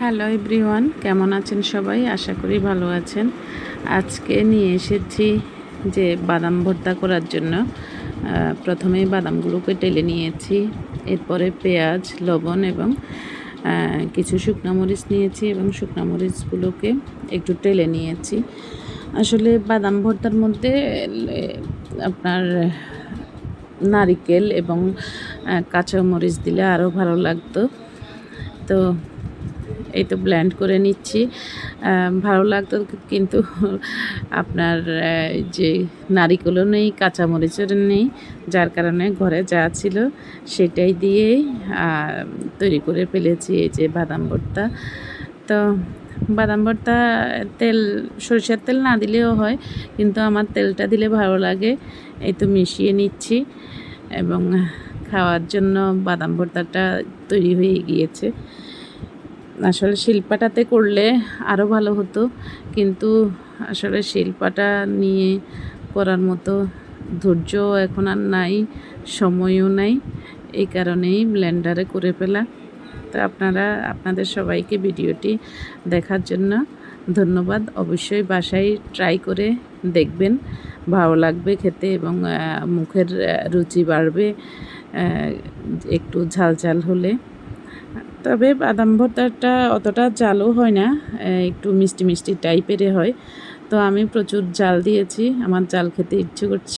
Hello everyone, কেমন আছেন সবাই? আশা করি ভালো আছেন। আজকে নিয়ে এসেছি যে বাদাম ভর্তা করার জন্য প্রথমেই বাদামগুলোকে টেলে নিয়েছি। এরপরে পেঁয়াজ, লবণ এবং কিছু শুকনো মরিচ নিয়েছি এবং শুকনো মরিচগুলোকে একটু টেলে নিয়েছি। আসলে বাদাম ভর্তার মধ্যে আপনার নারিকেল এবং কাঁচা মরিচ দিলে আরও ভালো লাগতো। তো এই তো ব্লেন্ড করে নিচ্ছি। ভালো লাগতো, কিন্তু আপনার যে নারিকেলও নেই, কাঁচামরিচও নেই, যার কারণে ঘরে যা ছিল সেটাই দিয়েই তৈরি করে ফেলেছি এই যে বাদাম ভর্তা। তো বাদাম ভর্তা সরিষার তেল না দিলেও হয়, কিন্তু আমার তেলটা দিলে ভালো লাগে। এই তো মিশিয়ে নিচ্ছি এবং খাওয়ার জন্য বাদাম ভর্তাটা তৈরি হয়ে গিয়েছে। আসলে শিলপাটাতে করলে আরও ভালো হতো, কিন্তু আসলে শিলপাটা নিয়ে করার মতো ধৈর্য এখন আর নাই, সময়ও নাই। এই কারণেই ব্লেন্ডারে করে ফেলা। তো আপনাদের সবাইকে ভিডিওটি দেখার জন্য ধন্যবাদ। অবশ্যই বাসায় ট্রাই করে দেখবেন, ভালো লাগবে খেতে এবং মুখের রুচি বাড়বে একটু ঝাল ঝাল হলে। তবে বাদাম ভর্তাটা অতটা ঝালও হয় না, একটু মিষ্টি মিষ্টি টাইপেরই হয়। তো আমি প্রচুর ঝাল দিয়েছি, আমার ঝাল খেতে ইচ্ছে করছে।